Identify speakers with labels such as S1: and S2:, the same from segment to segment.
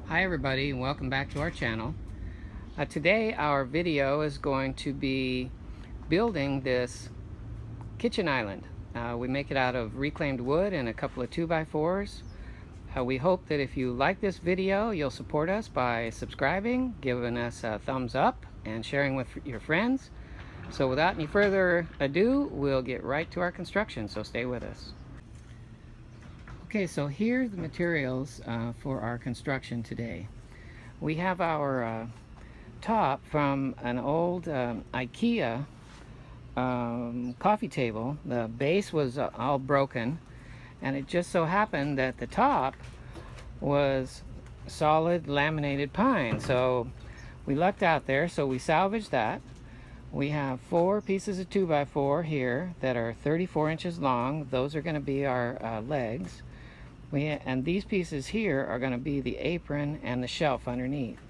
S1: Hi everybody, and welcome back to our channel. Today our video is going to be building this kitchen island. We make it out of reclaimed wood and a couple of 2x4s. We hope that if you like this video, you'll support us by subscribing, giving us a thumbs up, and sharing with your friends. So without any further ado, we'll get right to our construction, so stay with us. Okay, so here's the materials for our construction today. We have our top from an old IKEA coffee table. The base was all broken, and it just so happened that the top was solid laminated pine. So we lucked out there, so we salvaged that. We have 4 pieces of 2x4 here that are 34 inches long. Those are going to be our legs. And these pieces here are going to be the apron and the shelf underneath.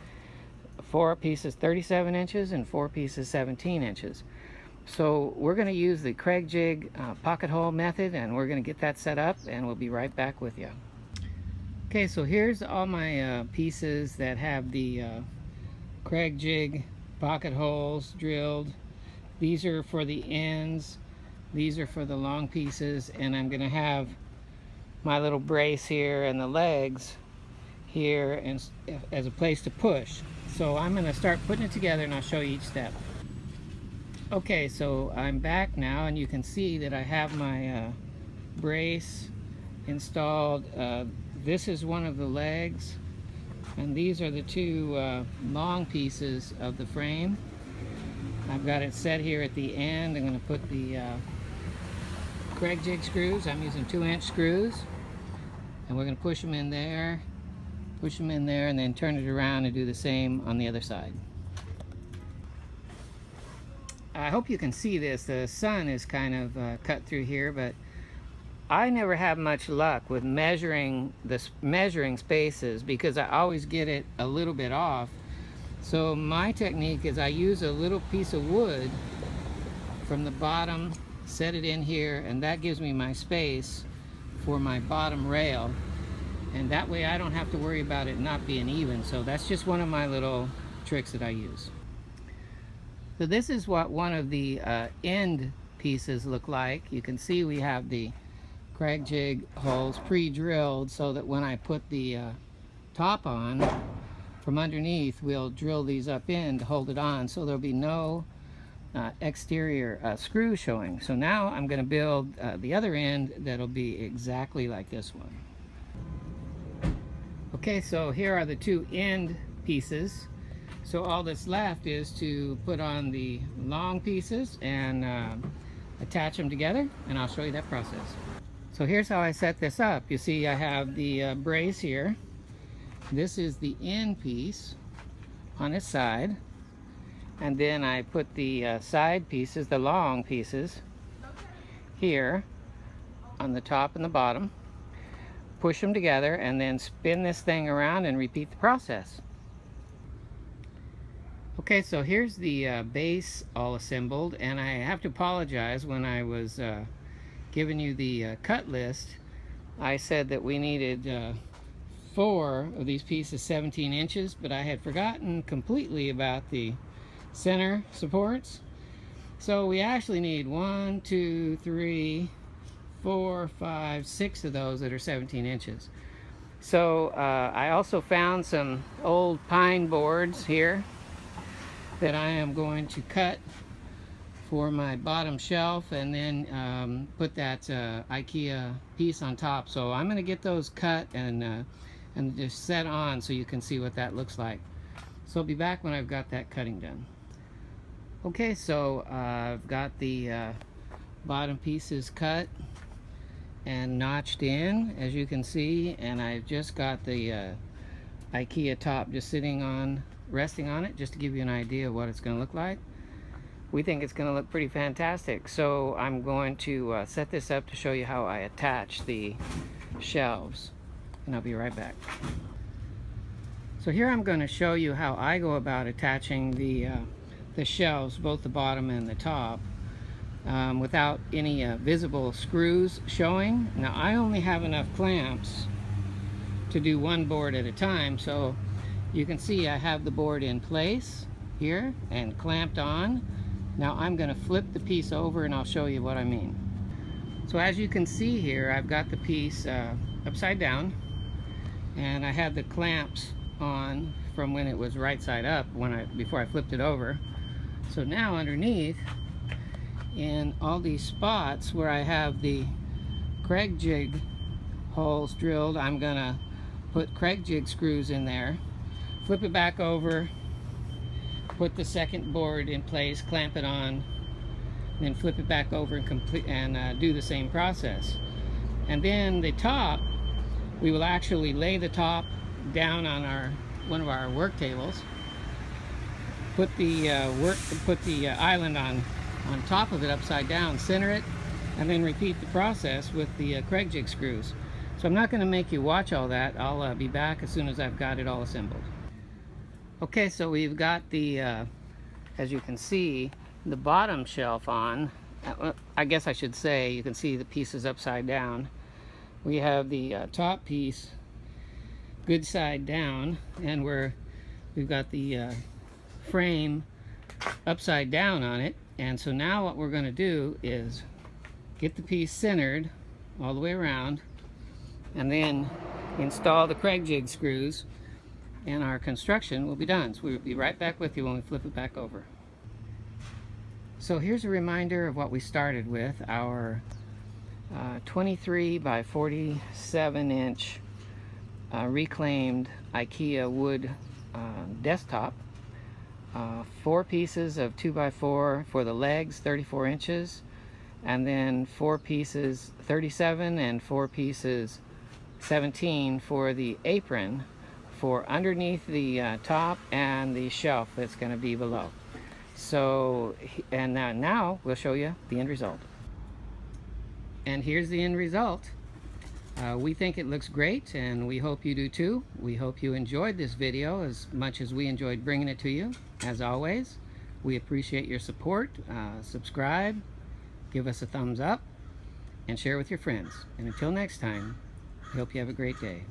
S1: 4 pieces 37 inches and 4 pieces 17 inches. So we're going to use the Craig jig pocket hole method, and we're going to get that set up, and we'll be right back with you. Okay, so here's all my pieces that have the Craig jig pocket holes drilled. These are for the ends, these are for the long pieces, and I'm going to have my little brace here and the legs here and as a place to push. So I'm going to start putting it together, and I'll show you each step. Okay, so I'm back now, and you can see that I have my brace installed. This is one of the legs, and these are the 2 long pieces of the frame. I've got it set here at the end. I'm going to put the Craig jig screws. I'm using 2-inch screws, and we're going to push them in there, and then turn it around and do the same on the other side. I hope you can see this. The sun is kind of cut through here, but I never have much luck with measuring spaces because I always get it a little bit off. So my technique is I use a little piece of wood from the bottom, set it in here, and that gives me my space for my bottom rail, and that way I don't have to worry about it not being even. So that's just one of my little tricks that I use. So this is what one of the end pieces look like. You can see we have the Craig jig holes pre-drilled so that when I put the top on from underneath, we'll drill these up in to hold it on, so there'll be no exterior screw showing. So now I'm going to build the other end that'll be exactly like this one. Okay, so here are the 2 end pieces. So all that's left is to put on the long pieces and attach them together, and I'll show you that process. So here's how I set this up. You see I have the brace here. This is the end piece on its side, and then I put the side pieces, the long pieces, here on the top and the bottom, push them together, and then spin this thing around and repeat the process. Okay, so here's the base all assembled, and I have to apologize. When I was giving you the cut list, I said that we needed 4 of these pieces 17 inches, but I had forgotten completely about the center supports. So we actually need 1, 2, 3, 4, 5, 6 of those that are 17 inches. So I also found some old pine boards here that I am going to cut for my bottom shelf, and then put that IKEA piece on top. So I'm going to get those cut and just set on so you can see what that looks like. So I'll be back when I've got that cutting done. Okay, so I've got the bottom pieces cut and notched in, as you can see, and I've just got the IKEA top just resting on it, just to give you an idea of what it's going to look like. We think it's going to look pretty fantastic, so I'm going to set this up to show you how I attach the shelves, and I'll be right back. So here I'm going to show you how I go about attaching the shelves, both the bottom and the top, without any visible screws showing. Now I only have enough clamps to do one board at a time. So you can see I have the board in place here and clamped on. Now I'm going to flip the piece over and I'll show you what I mean. So as you can see here, I've got the piece upside down, and I had the clamps on from when it was right side up before I flipped it over. So now underneath, in all these spots where I have the Kreg jig holes drilled, I'm gonna put Kreg jig screws in there, flip it back over, put the second board in place, clamp it on, then flip it back over and do the same process. And then the top, we will actually lay the top down on one of our work tables, put the island on top of it upside down, center it, and then repeat the process with the Kreg jig screws. So I'm not going to make you watch all that. I'll be back as soon as I've got it all assembled. Okay, so we've got the, as you can see, the bottom shelf on. I guess I should say, you can see the pieces upside down. We have the top piece good side down, and we've got the frame upside down on it. And so now what we're going to do is get the piece centered all the way around, and then install the Kreg jig screws, and our construction will be done. So we'll be right back with you when we flip it back over. So here's a reminder of what we started with, our 23 by 47 inch reclaimed IKEA wood desktop. 4 pieces of 2x4 for the legs, 34 inches, and then 4 pieces 37 and 4 pieces 17 for the apron for underneath the top and the shelf that's going to be below. So, and now we'll show you the end result. And here's the end result. We think it looks great, and we hope you do too. We hope you enjoyed this video as much as we enjoyed bringing it to you. As always, we appreciate your support. Subscribe, give us a thumbs up, and share with your friends. And until next time, we hope you have a great day.